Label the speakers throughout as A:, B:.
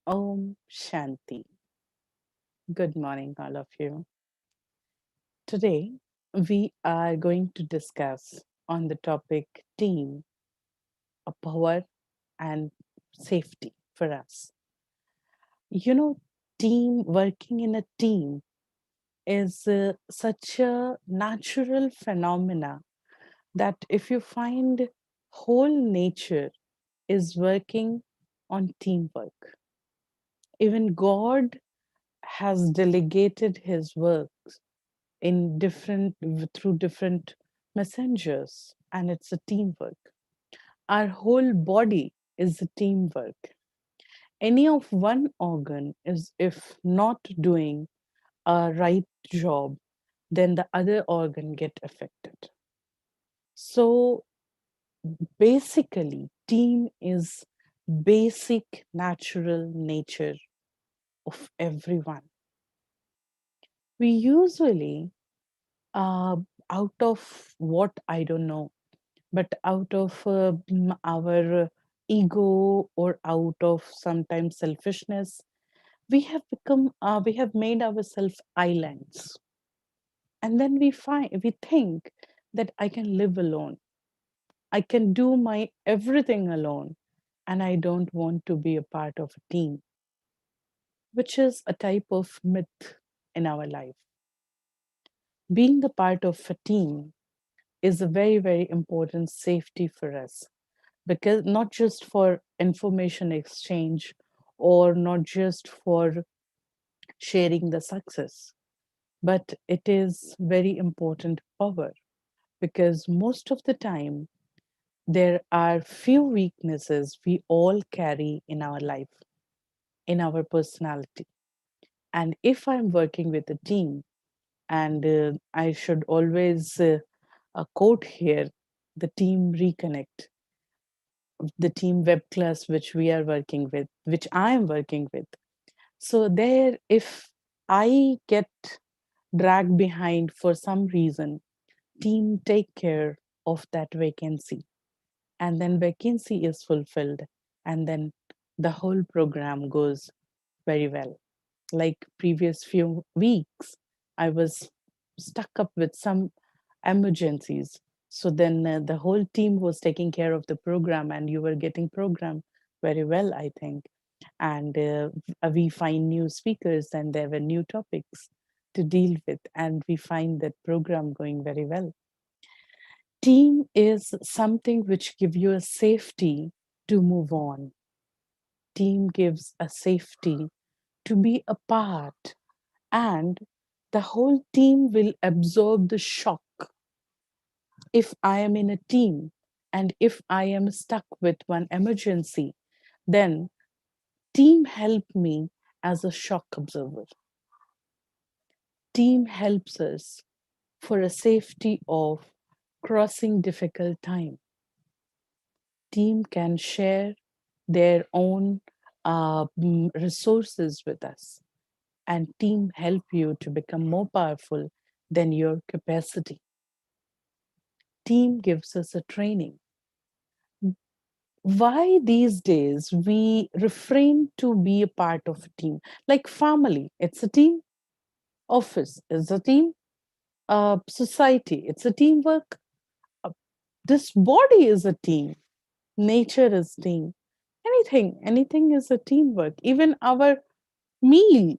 A: Om Shanti. Good morning, all of you. Today, we are going to discuss on the topic team, a power and safety for us. You know, team working in a team is such a natural phenomena that if you find whole nature is working on teamwork, even God has delegated his works in different through different messengers, and it's a teamwork. Our whole body is a teamwork. Any of one organ is if not doing a right job, then the other organ get affected. So basically team is basic natural nature of everyone. We usually uh, out of what I don't know, but out of our ego or out of sometimes selfishness, we have made ourselves islands, and then we think that I can live alone, I can do my everything alone, and I don't want to be a part of a team, which is a type of myth in our life. Being the part of a team is a very important safety for us, because not just for information exchange or not just for sharing the success, but it is very important power, because most of the time there are few weaknesses we all carry in our life, in our personality. And if I'm working with a team, and I should always quote here the team reconnect, the team web class which we are working with, which I am working with. So there, if I get dragged behind for some reason, team take care of that vacancy, and then vacancy is fulfilled, and then the whole program goes very well. Like previous few weeks, I was stuck up with some emergencies. So then the whole team was taking care of the program, and you were getting program very well, I think. And we find new speakers, and there were new topics to deal with, and we find that program going very well. Team is something which give you a safety to move on. Team gives a safety to be a part, and the whole team will absorb the shock. If I am in a team and if I am stuck with one emergency, then team help me as a shock observer. Team helps us for a safety of crossing difficult time. Team can share their own resources with us, and team help you to become more powerful than your capacity. Team gives us a training. Why these days we refrain to be a part of a team? Like family, it's a team. Office is a team. Society, it's a teamwork. Uh, this body is a team. Nature is team. Anything is a teamwork. Even our meal,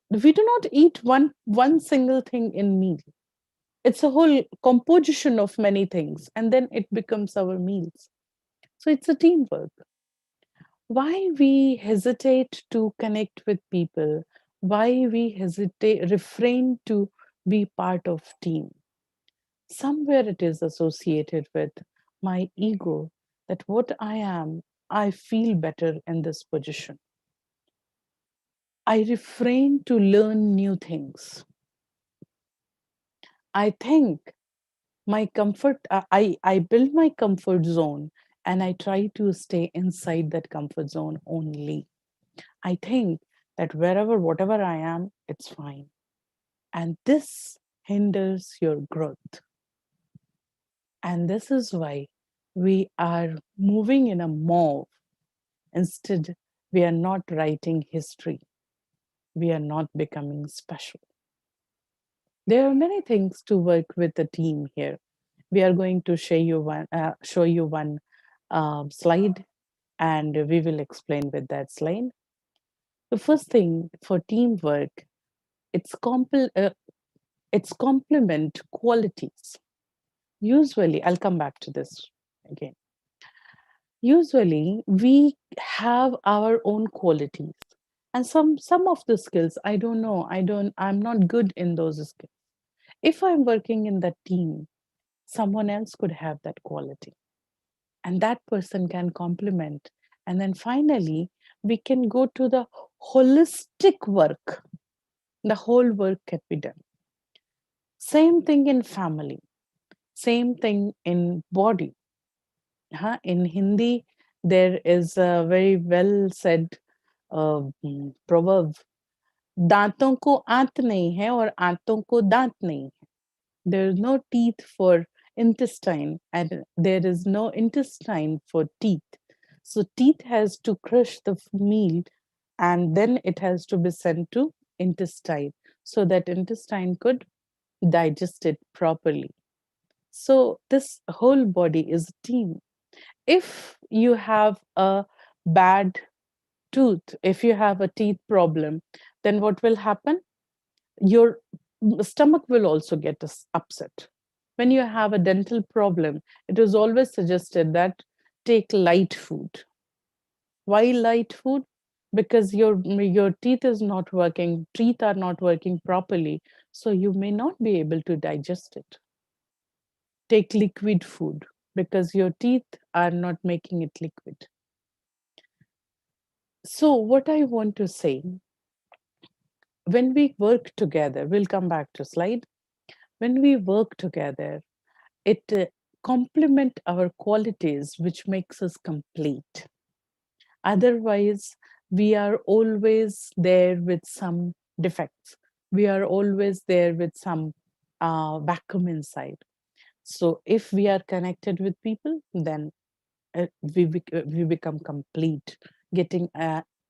A: we do not eat one single thing in meal. It's a whole composition of many things, and then it becomes our meals. So it's a teamwork. Why we hesitate to connect with people, why we hesitate, refrain to be part of team? Somewhere it is associated with my ego, that what I am, I feel better in this position. I refrain to learn new things. I think my comfort, I build my comfort zone, and I try to stay inside that comfort zone only. I think that wherever, whatever I am, it's fine. And this hinders your growth. And this is why we are moving in a mob instead. We are not writing history. We are not becoming special. There are many things to work with the team here. We are going to show you one slide, and we will explain with that slide. The first thing for teamwork, it's it's complement qualities. Usually, I'll come back to this again. Usually, we have our own qualities, and some of the skills I don't know. I'm not good in those skills. If I'm working in that team, someone else could have that quality, and that person can complement. And then finally, we can go to the holistic work. The whole work can be done. Same thing in family, same thing in body. In Hindi, there is a very well said proverb, दांतों को आंत नहीं है और आंतों को दांत नहीं है. There is no teeth for intestine, and there is no intestine for teeth. So teeth has to crush the meal, and then it has to be sent to intestine so that intestine could digest it properly. So this whole body is a team. If you have a bad tooth, if you have a teeth problem, then what will happen? Your stomach will also get upset. When you have a dental problem, it is always suggested that take light food. Why light food? Because your teeth is not working, teeth are not working properly, so you may not be able to digest it. Take liquid food because your teeth are not making it liquid. So what I want to say, when we work together, we'll come back to slide. When we work together, it complement our qualities, which makes us complete. Otherwise, we are always there with some defects. We are always there with some vacuum inside. So if we are connected with people, then we become complete, getting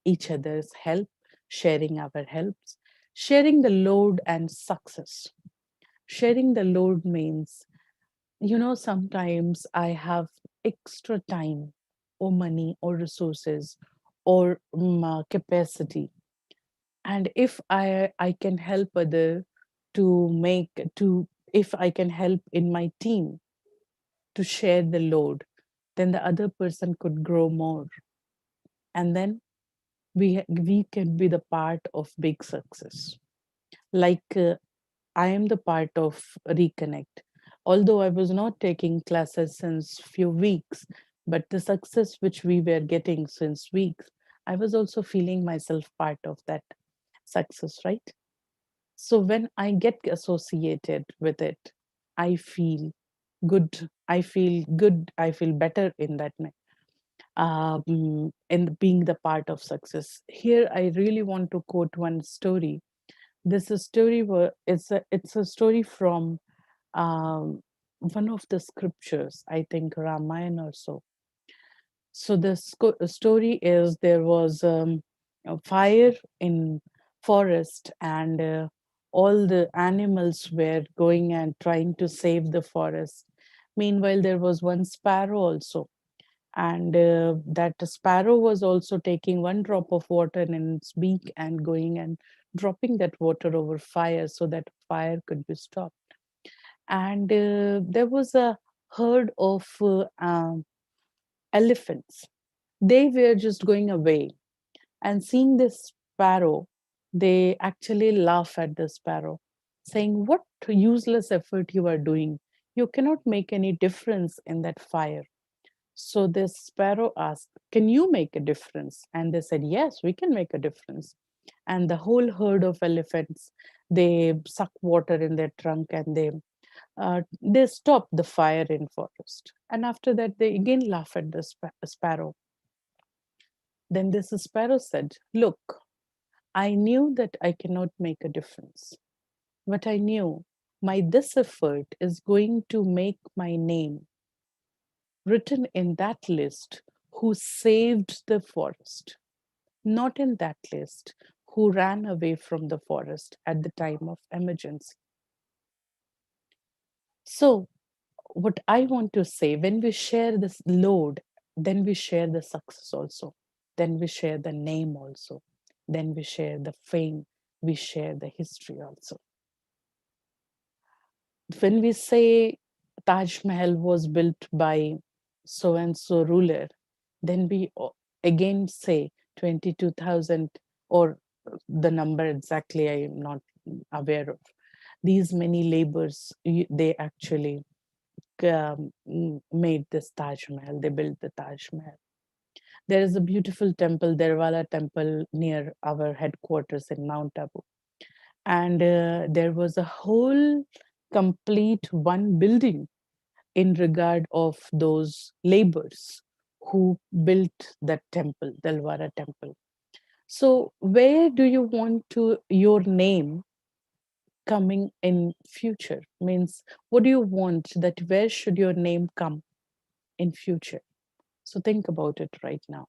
A: each other's help, sharing our helps, sharing the load and success. Sharing the load means, sometimes I have extra time or money or resources or capacity. And if I can help other to make, to, if I can help in my team to share the load, then the other person could grow more. And then we can be the part of big success. Like I am the part of Reconnect. Although I was not taking classes since few weeks, but the success which we were getting since weeks, I was also feeling myself part of that success, right? So when I get associated with it, I feel good. I feel good. I feel better in that in being the part of success. Here, I really want to quote one story. This is story it's a story from um, one of the scriptures, I think Ramayana or so. So the story is there was a fire in forest, and all the animals were going and trying to save the forest. Meanwhile, there was one sparrow also, and that sparrow was also taking one drop of water in its beak and going and dropping that water over fire so that fire could be stopped. And there was a herd of elephants. They were just going away, and seeing this sparrow, they actually laugh at the sparrow, saying, "What useless effort you are doing. You cannot make any difference in that fire." So this sparrow asked, "Can you make a difference?" And they said, "Yes, we can make a difference." And the whole herd of elephants, they suck water in their trunk, and they stop the fire in forest. And after that, they again laugh at the sparrow. Then this sparrow said, "Look, I knew that I cannot make a difference, but I knew my this effort is going to make my name written in that list who saved the forest. not in that list, who ran away from the forest at the time of emergency. So, what I want to say, when we share this load, then we share the success also, then we share the name also, then we share the fame, we share the history also. When we say Taj Mahal was built by so and so ruler, then we again say 22,000, or the number exactly I am not aware of. These many labors, they actually made this Taj Mahal, they built the Taj Mahal. There is a beautiful temple, Derwala temple, near our headquarters in Mount Abu. And there was a whole complete one building in regard of those laborers who built that temple, Dalwara temple. So where do you want to your name coming in future? Means what do you want, that where should your name come in future? So think about it right now.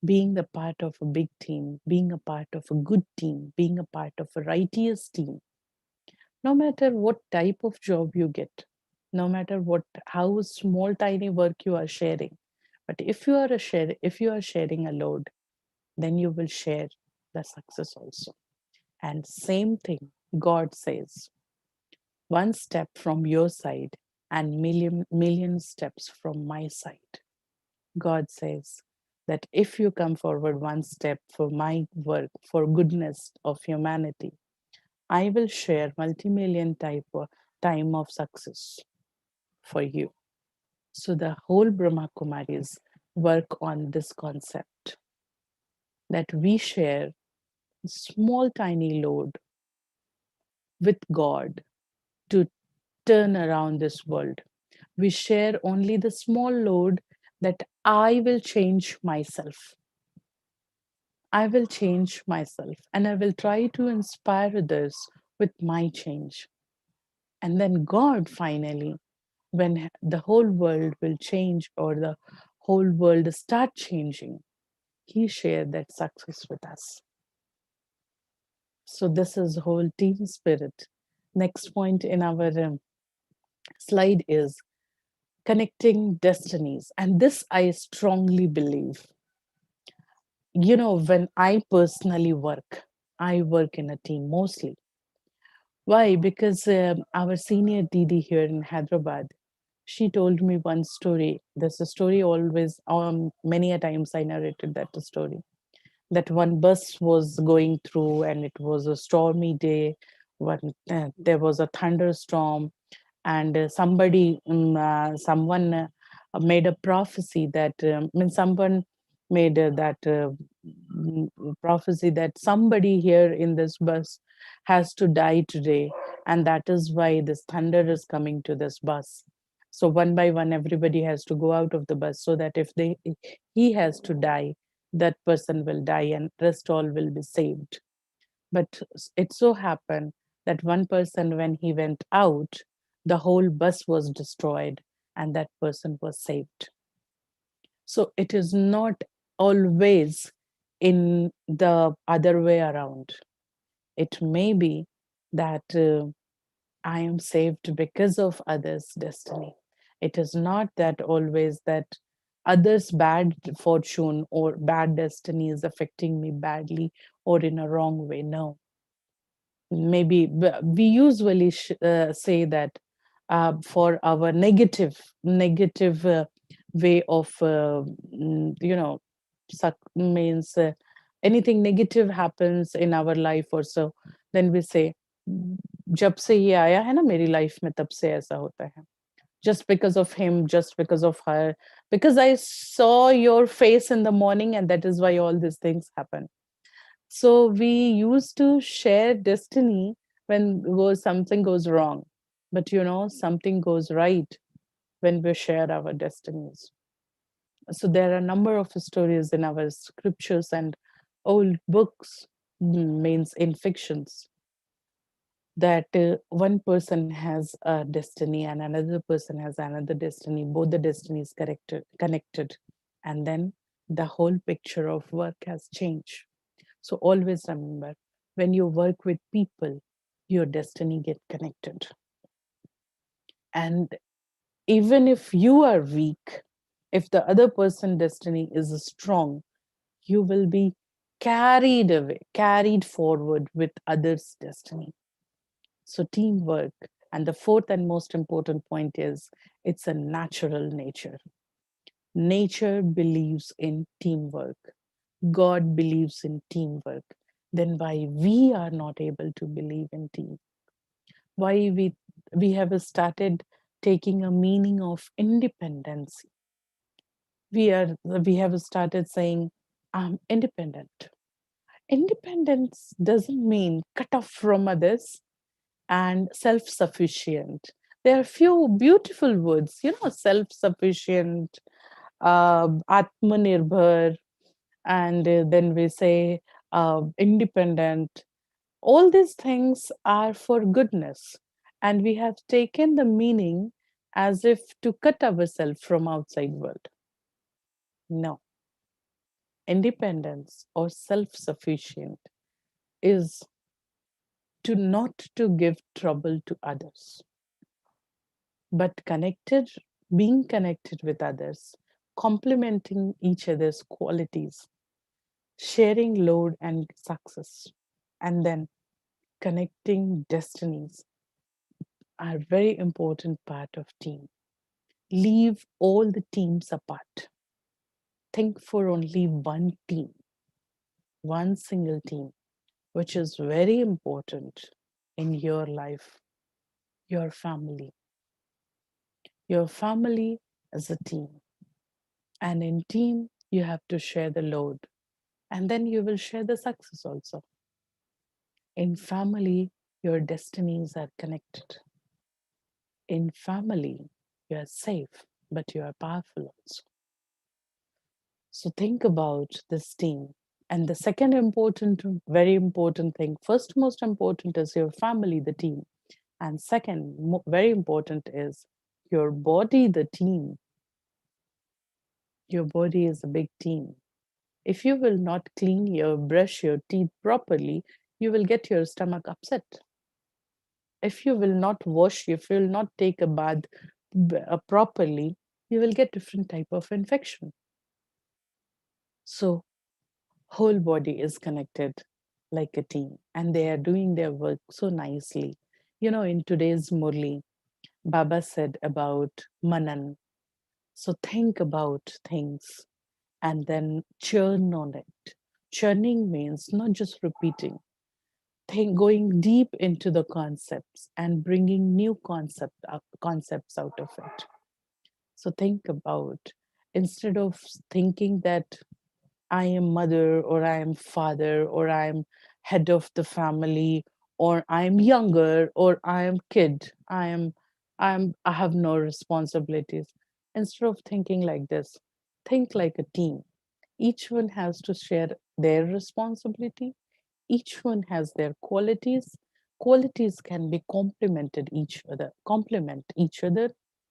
A: Being the part of a big team, being a part of a good team, being a part of a righteous team, no matter what type of job you get, no matter what how small tiny work you are sharing, but if you are sharing a load, then you will share the success also. And same thing, God says, one step from your side and million steps from my side. God says that if you come forward one step for my work, for goodness of humanity, I will share multi-million time of success for you. So the whole Brahmakumaris work on this concept, that we share small tiny load with God to turn around this world. We share only the small load, that I will change myself. I will change myself and I will try to inspire others with my change. And then God finally, when the whole world will change, or the whole world start changing, he shared that success with us. So this is whole team spirit. Next point in our slide is connecting destinies. And this I strongly believe. You know, when I personally work, I work in a team mostly. Why? Because our senior DD here in Hyderabad, she told me one story. There's a story always, many a times I narrated that story. That one bus was going through and it was a stormy day. When there was a thunderstorm, and someone made a prophecy that someone made that prophecy that somebody here in this bus has to die today, and that is why this thunder is coming to this bus. So one by one everybody has to go out of the bus, so that if he has to die, that person will die and rest all will be saved. But it so happened that one person, when he went out, the whole bus was destroyed and that person was saved. So it is not always in the other way around. It may be that I am saved because of others' destiny. It is not that always that others' bad fortune or bad destiny is affecting me badly or in a wrong way. No, maybe we usually say that for our negative way of means anything negative happens in our life or so, then we say जब से ये आया है ना मेरी life में तब से ऐसा होता है, just because of him, just because of her, because I saw your face in the morning and that is why all these things happen. So we used to share destiny when something goes wrong. But you know, something goes right when we share our destinies. So there are a number of stories in our scriptures and old books, means in fictions, that one person has a destiny and another person has another destiny. Both the destinies connected, and then the whole picture of work has changed. So always remember, when you work with people, your destiny get connected. And even if you are weak, if the other person's destiny is strong, you will be carried away, carried forward with others' destiny. So teamwork. And the fourth and most important point is it's a natural nature. Nature believes in teamwork. God believes in teamwork. Then why we are not able to believe in team? Why we have started taking a meaning of independence? We have started saying, I'm independent. Independence doesn't mean cut off from others and self-sufficient. There are few beautiful words, self-sufficient, atmanirbhar, and then we say independent. All these things are for goodness, and we have taken the meaning as if to cut ourselves from outside world. No, independence or self-sufficient is to not to give trouble to others, but being connected with others, complementing each other's qualities, sharing load and success, and then connecting destinies are very important part of team. Leave all the teams apart. Think for only one team, one single team, which is very important in your life, your family. Your family is a team. And in team, you have to share the load. And then you will share the success also. In family, your destinies are connected. In family, you are safe, but you are powerful also. So think about this team. And the second important, very important thing, first most important is your family, the team. And second, very important is your body, the team. Your body is a big team. If you will not clean brush your teeth properly, you will get your stomach upset. If you will not wash, if you will not take a bath properly, you will get different type of infection. So whole body is connected like a team, and they are doing their work so nicely. In today's Murli, Baba said about Manan. So think about things and then churn on it. Churning means not just repeating, going deep into the concepts and bringing new concepts out of it. So think about, instead of thinking that I am mother or I am father or I am head of the family or I am younger or I am kid, I have no responsibilities. Instead of thinking like this, think like a team. Each one has to share their responsibility. Each one has their qualities. Qualities can be complement each other,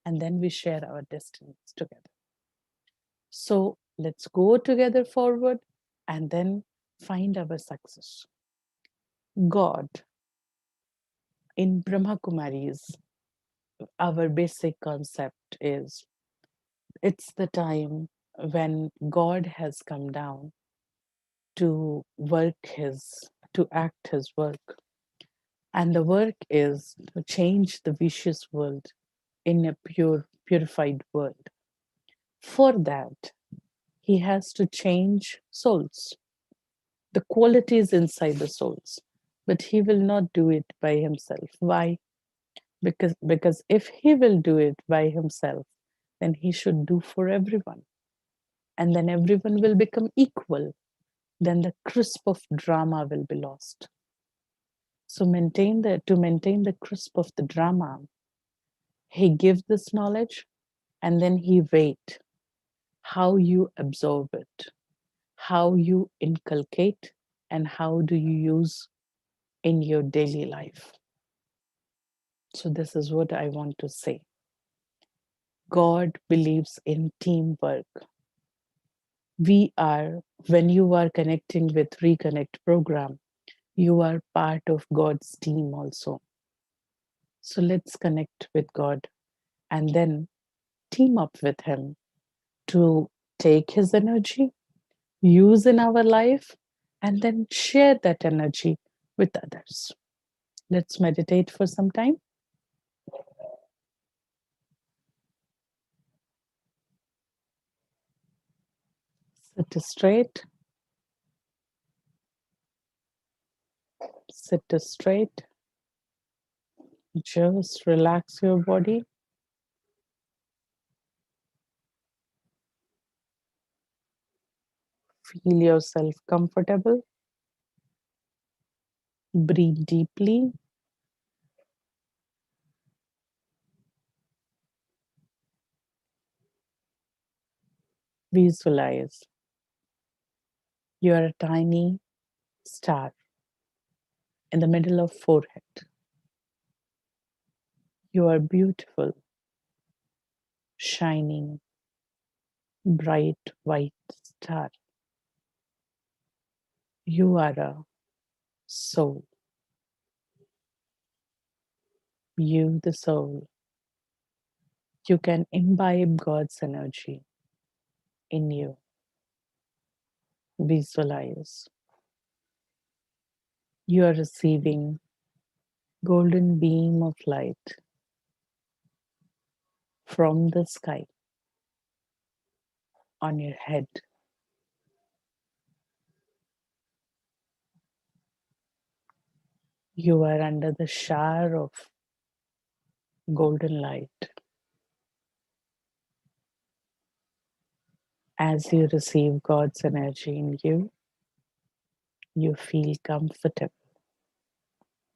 A: and then we share our destinies together. So let's go together forward and then find our success. God, in Brahmakumaris, our basic concept is it's the time when God has come down to to act his work. And the work is to change the vicious world in a purified world. For that, he has to change souls, the qualities inside the souls. But he will not do it by himself. Why? Because if he will do it by himself, then he should do for everyone. And then everyone will become equal. Then the crisp of drama will be lost. So to maintain the crisp of the drama, he gives this knowledge and then he wait how you absorb it, how you inculcate, and how do you use in your daily life. So this is what I want to say. God believes in teamwork. When you are connecting with Reconnect program, you are part of God's team also. So let's connect with God and then team up with Him to take His energy, use in our life, and then share that energy with others. Let's meditate for some time. Sit straight. Sit straight. Just relax your body. Feel yourself comfortable. Breathe deeply. Visualize you are a tiny star in the middle of forehead. You are beautiful, shining, bright white star. You are a soul. You, the soul. You can imbibe God's energy in you. Visualize. You are receiving golden beam of light from the sky on your head. You are under the shower of golden light. As you receive God's energy in you, you feel comfortable.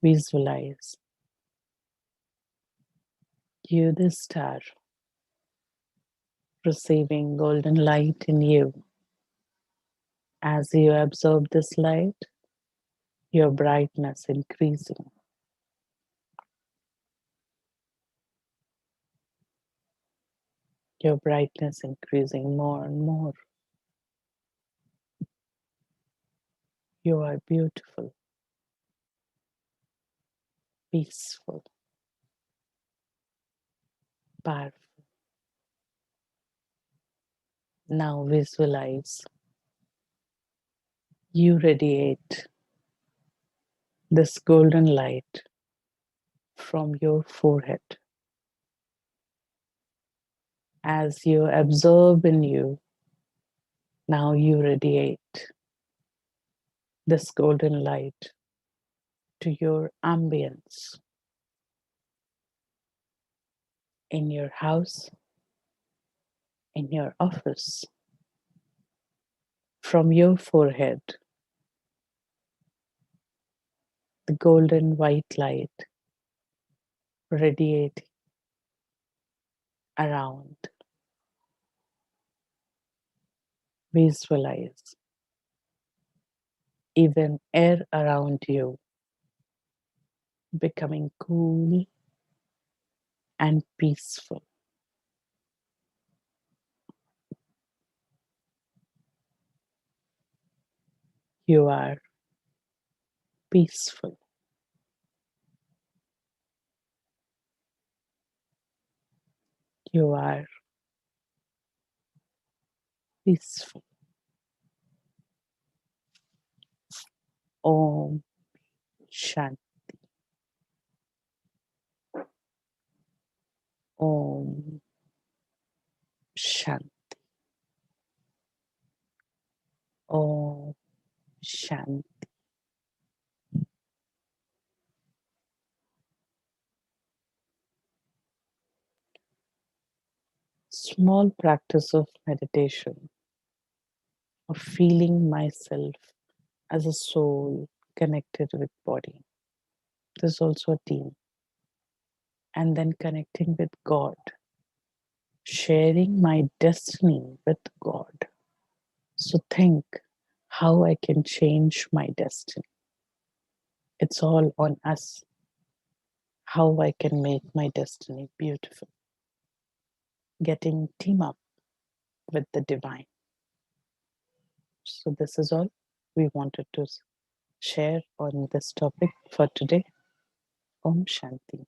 A: Visualize you, the star, receiving golden light in you. As you absorb this light, your brightness increasing. Your brightness increasing more and more. You are beautiful, peaceful, powerful. Now visualize you radiate this golden light from your forehead. As you absorb in you, now you radiate this golden light to your ambience in your house, in your office. From your forehead, the golden white light radiating around. Visualize even air around you becoming cool and peaceful. You are peaceful. You are peaceful. Om Shanti. Om Shanti. Om Shanti. Small practice of meditation, of feeling myself as a soul connected with body. There's also a team. And then connecting with God, sharing my destiny with God. So think how I can change my destiny. It's all on us. How I can make my destiny beautiful. Getting team up with the divine. So this is all we wanted to share on this topic for today. Om Shanti.